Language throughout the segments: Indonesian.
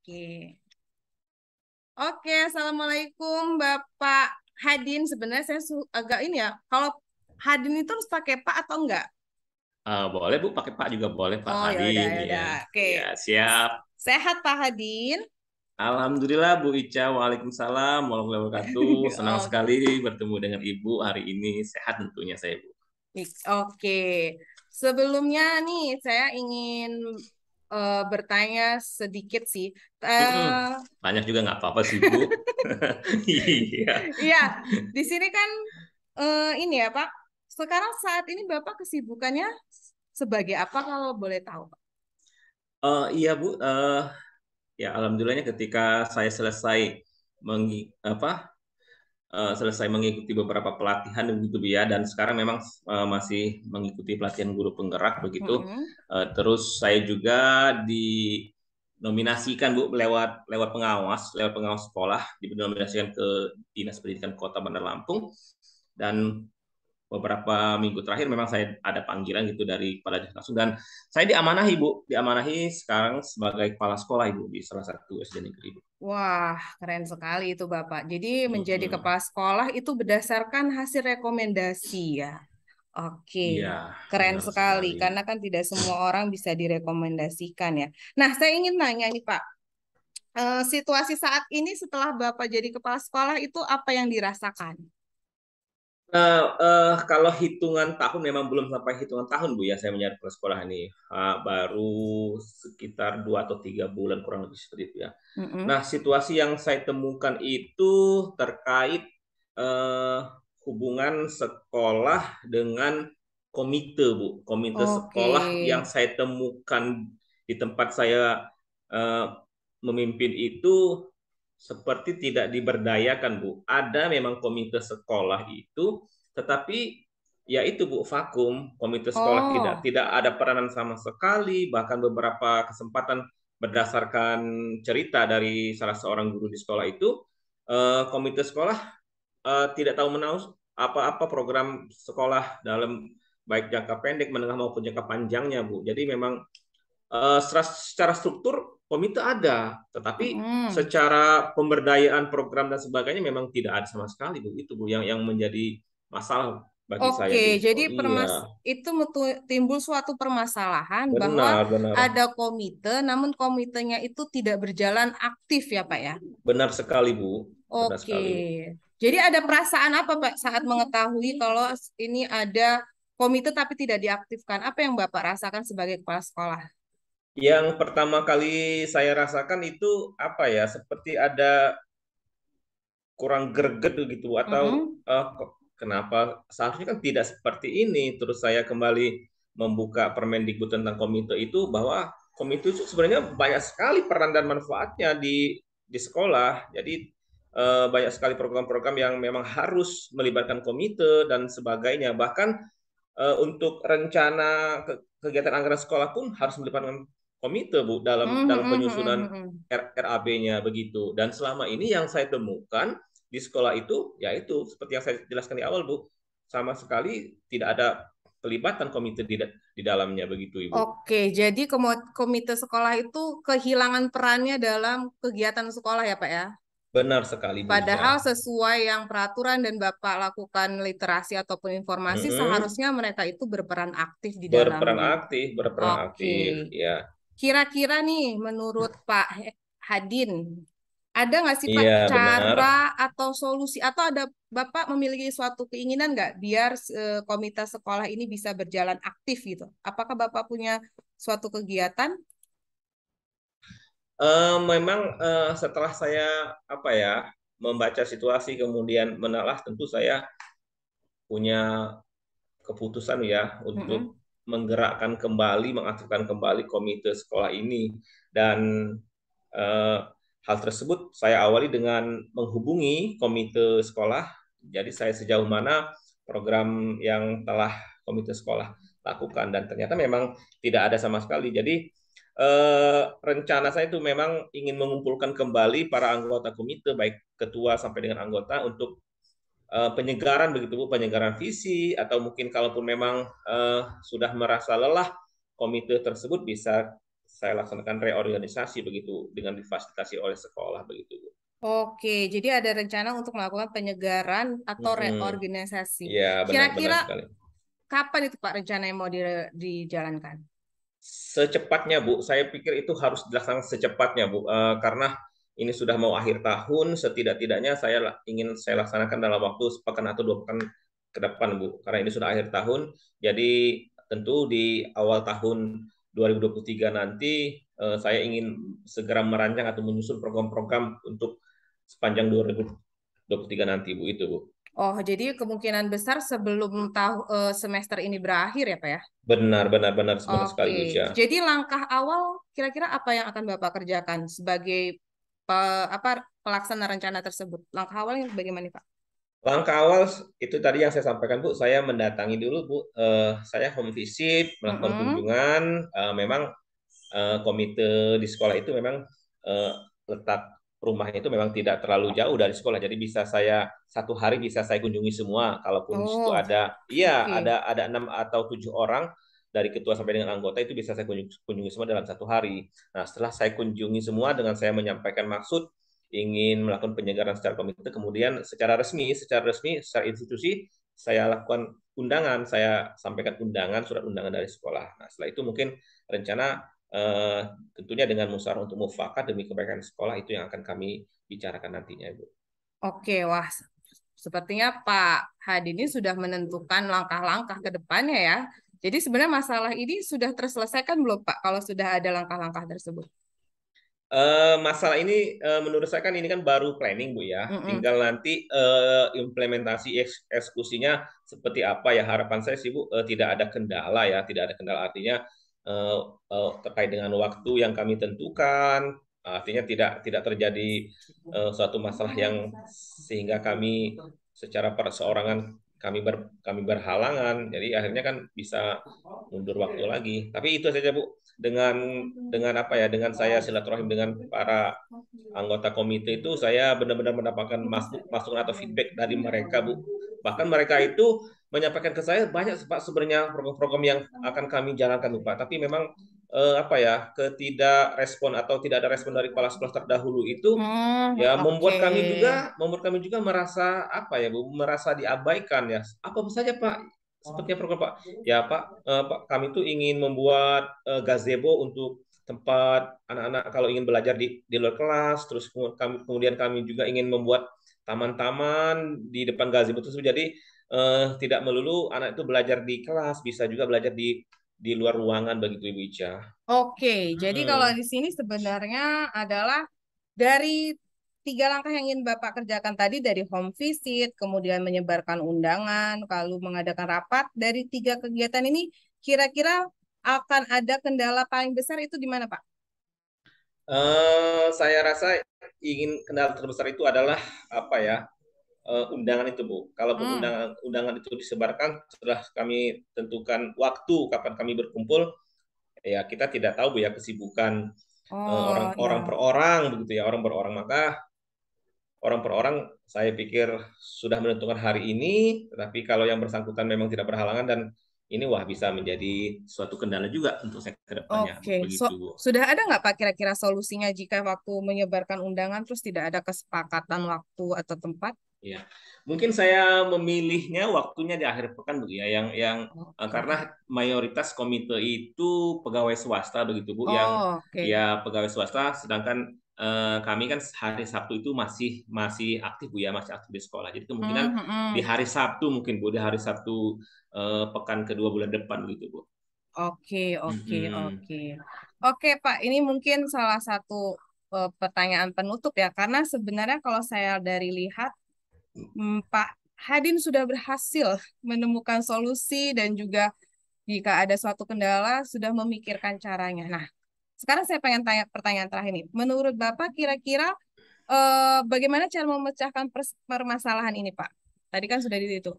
Oke. Oke, Assalamualaikum Bapak Hadin. Sebenarnya saya agak ini ya, kalau Hadin itu harus pakai Pak atau enggak? Boleh Bu, pakai Pak juga boleh, Pak Oh, Hadin ya ya. udah. Oke. Ya, siap. Sehat Pak Hadin? Alhamdulillah Bu Ica, Waalaikumsalam warahmatullahi wabarakatuh. Senang Oh, sekali bertemu dengan Ibu hari ini. Sehat tentunya saya Bu. oke. Sebelumnya nih, saya ingin bertanya sedikit sih. Mm-mm. Eh, Banyak juga nggak apa-apa sih Bu. Iya. Iya, di sini kan ini ya Pak. Sekarang saat ini Bapak kesibukannya sebagai apa kalau boleh tahu, Pak? Iya Bu, ya alhamdulillahnya ketika saya selesai selesai mengikuti beberapa pelatihan begitu Bu ya, dan sekarang memang masih mengikuti pelatihan guru penggerak begitu. Mm-mm. Terus saya juga dinominasikan Bu lewat pengawas sekolah, dinominasikan ke Dinas Pendidikan Kota Bandar Lampung, dan beberapa minggu terakhir memang saya ada panggilan gitu dari kepala dinas langsung, dan saya diamanahi sekarang sebagai kepala sekolah Ibu di salah satu SD negeri Bu. Wah, keren sekali itu Bapak. Jadi menjadi Mm-mm. kepala sekolah itu berdasarkan hasil rekomendasi ya. Oke, Iya, keren benar sekali. sekali. Karena kan tidak semua orang bisa direkomendasikan ya. Nah, saya ingin nanya nih Pak. Situasi saat ini setelah Bapak jadi kepala sekolah itu apa yang dirasakan? Kalau hitungan tahun memang belum sampai hitungan tahun Bu ya, saya menjadi kepala sekolah ini. Baru sekitar 2 atau 3 bulan kurang lebih seperti itu ya. Nah, Mm-mm. situasi yang saya temukan itu terkait eh, hubungan sekolah dengan komite Bu. Komite Oke. sekolah yang saya temukan di tempat saya eh, memimpin itu seperti tidak diberdayakan Bu. Ada memang komite sekolah itu, tetapi ya itu Bu, vakum. Komite sekolah tidak Oh, tidak ada peranan sama sekali, bahkan beberapa kesempatan berdasarkan cerita dari salah seorang guru di sekolah itu, komite sekolah tidak tahu menahu apa-apa program sekolah dalam baik jangka pendek, menengah maupun jangka panjangnya Bu. Jadi memang secara struktur komite ada, tetapi mm-mm. secara pemberdayaan program dan sebagainya memang tidak ada sama sekali Bu. Itu Bu yang menjadi masalah bagi Oke, saya di jadi sekolah. Iya, itu timbul suatu permasalahan bahwa benar, benar. ada komite, namun komitenya itu tidak berjalan aktif ya, Pak ya. Benar sekali Bu. Benar Oke, sekali Bu. jadi ada perasaan apa, Pak, saat mengetahui kalau ini ada komite tapi tidak diaktifkan? Apa yang Bapak rasakan sebagai kepala sekolah? Yang pertama kali saya rasakan itu apa ya? Seperti ada kurang greget gitu, atau Mm-mm. kenapa seharusnya kan tidak seperti ini. Terus saya kembali membuka Permendikbud tentang komite itu, bahwa komite itu sebenarnya banyak sekali peran dan manfaatnya di sekolah. Jadi banyak sekali program-program yang memang harus melibatkan komite dan sebagainya. Bahkan untuk rencana kegiatan anggaran sekolah pun harus melibatkan komite Bu dalam Mm, mm, dalam mm, mm, penyusunan mm, mm. RAB-nya begitu. Dan selama ini yang saya temukan di sekolah itu, yaitu seperti yang saya jelaskan di awal Bu, sama sekali tidak ada pelibatan komite di dalamnya begitu Ibu. Oke, jadi komite sekolah itu kehilangan perannya dalam kegiatan sekolah ya, Pak ya? Benar sekali Bu Ica. Padahal sesuai yang peraturan dan Bapak lakukan literasi ataupun informasi, Mm-mm. seharusnya mereka itu berperan aktif di Berperan dalamnya. aktif, berperan Oke, aktif, ya. kira-kira nih menurut Pak Hadin, ada nggak sih Pak Iya, benar. cara atau solusi atau ada Bapak memiliki suatu keinginan nggak biar komite sekolah ini bisa berjalan aktif gitu? Apakah Bapak punya suatu kegiatan? Memang setelah saya apa ya membaca situasi kemudian menelaah, tentu saya punya keputusan ya Mm-mm. untuk menggerakkan kembali, mengaktifkan kembali komite sekolah ini. Dan eh, hal tersebut saya awali dengan menghubungi komite sekolah. Jadi saya sejauh mana program yang telah komite sekolah lakukan, dan ternyata memang tidak ada sama sekali. Jadi rencana saya itu memang ingin mengumpulkan kembali para anggota komite, baik ketua sampai dengan anggota, untuk penyegaran begitu Bu, penyegaran visi, atau mungkin kalaupun memang sudah merasa lelah, komite tersebut bisa saya laksanakan reorganisasi begitu dengan difasilitasi oleh sekolah begitu, Bu. Oke, jadi ada rencana untuk melakukan penyegaran atau Mm-mm. reorganisasi. Ya, benar-benar Kira-kira sekali. kapan itu Pak rencana yang mau dijalankan? Secepatnya, Bu. Saya pikir itu harus dilaksanakan secepatnya, Bu. Karena ini sudah mau akhir tahun, setidak-tidaknya ingin saya laksanakan dalam waktu sepekan atau 2 pekan ke depan, Bu. Karena ini sudah akhir tahun, jadi tentu di awal tahun 2023 nanti saya ingin segera merancang atau menyusun program-program untuk sepanjang 2023 nanti, Bu. Itu, Bu. Oh, jadi kemungkinan besar sebelum semester ini berakhir ya Pak ya? Benar, benar, benar, benar sekali, Oke, Bu Cia. jadi langkah awal kira-kira apa yang akan Bapak kerjakan sebagai apa pelaksana rencana tersebut? Langkah awalnya bagaimana Pak? Langkah awal itu tadi yang saya sampaikan, Bu. Saya mendatangi dulu, Bu. Saya home visit, melakukan Mm-mm. kunjungan. Memang komite di sekolah itu memang eh, letak rumahnya itu memang tidak terlalu jauh dari sekolah. Jadi bisa saya satu hari bisa saya kunjungi semua. Kalaupun di situ Oh, ada, iya oke. ada 6 atau 7 orang dari ketua sampai dengan anggota itu bisa saya kunjungi semua dalam satu hari. Nah, setelah saya kunjungi semua dengan saya menyampaikan maksud ingin melakukan penyegaran secara komite, kemudian secara institusi saya lakukan undangan, saya sampaikan undangan, surat undangan dari sekolah. Nah, setelah itu mungkin rencana eh, tentunya dengan musyawarah untuk mufakat demi kebaikan sekolah itu yang akan kami bicarakan nantinya, Ibu. Oke, wah, sepertinya Pak Hadi ini sudah menentukan langkah-langkah ke depannya ya. Jadi sebenarnya masalah ini sudah terselesaikan belum Pak, kalau sudah ada langkah-langkah tersebut? Masalah ini menurut saya kan ini kan baru planning, Bu ya. Mm-mm. Tinggal nanti implementasi eksekusinya seperti apa ya. Harapan saya sih, Bu, tidak ada kendala ya, tidak ada kendala artinya eh, terkait dengan waktu yang kami tentukan, artinya tidak terjadi suatu masalah yang sehingga kami secara perseorangan kami berhalangan. Jadi akhirnya kan bisa mundur waktu lagi. Tapi itu saja, Bu, dengan apa ya, dengan saya silaturahim dengan para anggota komite itu, saya benar-benar mendapatkan masukan atau feedback dari mereka, Bu. Bahkan mereka itu menyampaikan ke saya banyak, Pak, sebenarnya program-program yang akan kami jalankan, Pak. Tapi memang apa ya, ketidak respon atau tidak ada respon dari kepala sekolah terdahulu itu ya Oke. membuat kami juga merasa apa ya, Bu, merasa diabaikan ya. Apa saja, Pak? Sepertinya program, Pak. Ya, Pak, Pak, kami tuh ingin membuat gazebo untuk tempat anak-anak kalau ingin belajar di luar kelas. Terus kemudian kami juga ingin membuat taman-taman di depan gazebo itu. Jadi tidak melulu anak itu belajar di kelas, bisa juga belajar di luar ruangan begitu, Ibu Ica. Oke, jadi kalau Mm-mm. di sini sebenarnya adalah dari tiga langkah yang ingin Bapak kerjakan tadi, dari home visit, kemudian menyebarkan undangan, lalu mengadakan rapat. Dari tiga kegiatan ini, kira-kira akan ada kendala paling besar itu di mana, Pak? Saya rasa kendala terbesar itu adalah apa ya, undangan itu, Bu. Kalaupun Hmm. undangan itu disebarkan setelah kami tentukan waktu kapan kami berkumpul, ya kita tidak tahu, Bu ya, kesibukan Oh, orang ya. per orang begitu ya, orang per orang. Maka orang per orang saya pikir sudah menentukan hari ini, tetapi kalau yang bersangkutan memang tidak berhalangan dan ini wah bisa menjadi suatu kendala juga untuk saya ke depannya, Oke, begitu, Bu. sudah ada nggak Pak kira-kira solusinya jika waktu menyebarkan undangan terus tidak ada kesepakatan waktu atau tempat? Ya, mungkin saya memilihnya waktunya di akhir pekan, Bu ya, yang Oke. karena mayoritas komite itu pegawai swasta begitu, Bu, yang Oh, oke. ya pegawai swasta, sedangkan kami kan hari Sabtu itu masih masih aktif, Bu ya, masih aktif di sekolah. Jadi kemungkinan Hmm, di hmm. hari Sabtu mungkin, Bu, di hari Sabtu pekan kedua bulan depan gitu, Bu. Oke, oke, Mm-mm. oke. Oke, Pak, ini mungkin salah satu pertanyaan penutup ya, karena sebenarnya kalau saya dari lihat, Pak Hadin sudah berhasil menemukan solusi dan juga jika ada suatu kendala sudah memikirkan caranya. Nah, sekarang saya pengen tanya pertanyaan terakhir nih. Menurut Bapak kira-kira bagaimana cara memecahkan permasalahan ini, Pak? Tadi kan sudah di situ.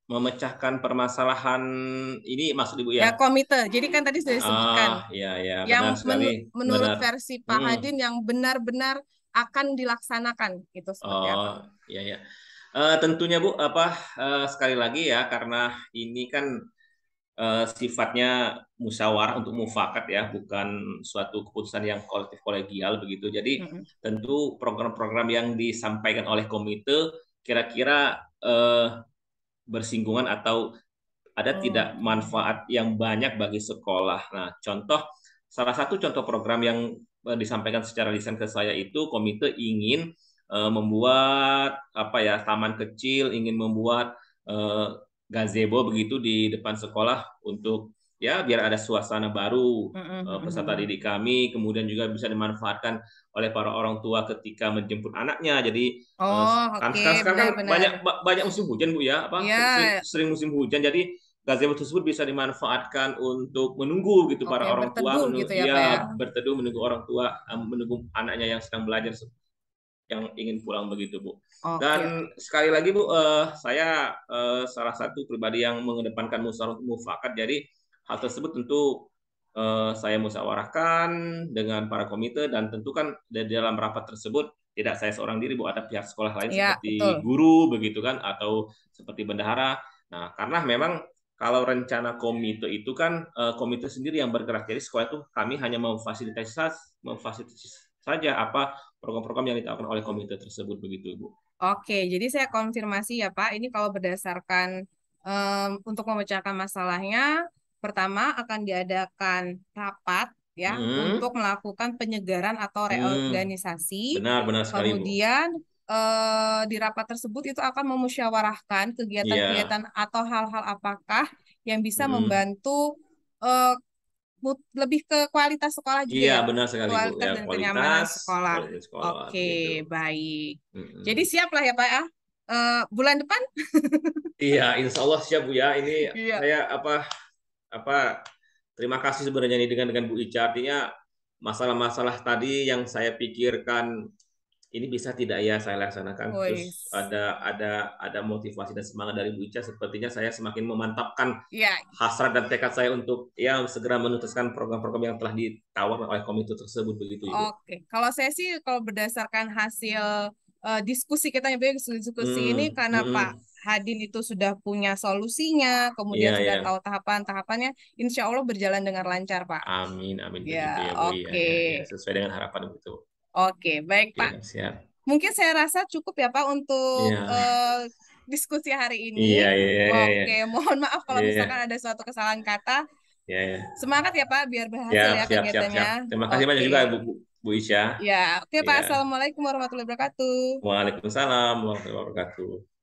Memecahkan permasalahan ini maksud Ibu Ya, ya? komite. Jadi kan tadi sudah disebutkan. Ya, ya, Yang benar sekali, menurut benar. versi Pak Mm. Hadin yang benar-benar akan dilaksanakan itu seperti Oh, apa? ya, ya. Tentunya, Bu, apa sekali lagi ya, karena ini kan sifatnya musyawarah untuk mufakat ya, bukan suatu keputusan yang kolektif kolegial begitu. Jadi Mm-mm. tentu program-program yang disampaikan oleh komite kira-kira bersinggungan atau ada tidak Oke. manfaat yang banyak bagi sekolah. Nah, salah satu contoh program yang disampaikan secara lisan ke saya itu komite ingin membuat apa ya taman kecil, ingin membuat eh, gazebo begitu di depan sekolah untuk ya biar ada suasana baru peserta Mm-mm. didik kami, kemudian juga bisa dimanfaatkan oleh para orang tua ketika menjemput anaknya. Jadi Oh, kan oke, sekarang kan benar-benar. banyak musim hujan Bu ya, apa Ya, sering musim hujan. Jadi gazebo tersebut bisa dimanfaatkan untuk menunggu gitu oke, para orang tua berteduh gitu ya, Pak ya. ya berteduh menunggu orang tua menunggu anaknya yang sedang belajar yang ingin pulang begitu Bu. Oke. Dan sekali lagi Bu, saya salah satu pribadi yang mengedepankan musyawarah mufakat. Jadi hal tersebut tentu saya musyawarahkan dengan para komite dan tentu kan di dalam rapat tersebut tidak saya seorang diri Bu, ada pihak sekolah lain Ya, seperti betul. guru begitu kan atau seperti bendahara. Nah, karena memang kalau rencana komite itu kan komite sendiri yang bergerak. Jadi sekolah itu kami hanya memfasilitasi saja apa program-program yang ditawarkan oleh komite tersebut begitu Bu. Oke, jadi saya konfirmasi ya Pak, ini kalau berdasarkan untuk memecahkan masalahnya, pertama akan diadakan rapat ya untuk Hmm, melakukan penyegaran atau hmm, reorganisasi. benar sekali Bu. Kemudian di rapat tersebut itu akan memusyawarahkan Iya, kegiatan-kegiatan atau hal-hal apakah yang bisa hmm, membantu eh, lebih ke kualitas sekolah juga iya ya, benar sekali Bu. kualitas Ya dan kenyamanan kualitas sekolah. kualitas sekolah Oke, begitu. baik. Jadi Hmm. siap lah ya Pak ya. Bulan depan? Iya, insya Allah siap Bu ya. Ini Iya. saya apa terima kasih sebenarnya ini dengan Bu Ica. Artinya masalah-masalah tadi yang saya pikirkan ini bisa tidak ya saya laksanakan. Terus Wis. ada motivasi dan semangat dari Bu Ica. Sepertinya saya semakin memantapkan Ya, hasrat dan tekad saya untuk ya segera menuntaskan program-program yang telah ditawarkan oleh komite tersebut begitu Ibu. oke. Kalau saya sih kalau berdasarkan hasil diskusi kita nyebutnya diskusi ini Hmm, karena hmm, Pak Hadin itu sudah punya solusinya, kemudian iya sudah ya. tahu tahapan-tahapannya, insya Allah berjalan dengan lancar, Pak. Amin amin begitu Ya, ya Bu. Iya oke. ya ya sesuai dengan harapan begitu. Oke, baik Pak. Oke, siap. Mungkin saya rasa cukup ya Pak untuk Iya. diskusi hari ini. Iya iya iya iya. Oke, mohon maaf kalau Iya, misalkan ada suatu kesalahan kata. iya, iya. Semangat ya Pak, biar berhasil Siap, ya siap, siap, siap. kegiatannya. Terima kasih banyak Oke. juga Bu Isya. Ya, oke Pak. Iya. Assalamualaikum warahmatullahi wabarakatuh. Waalaikumsalam warahmatullahi wabarakatuh.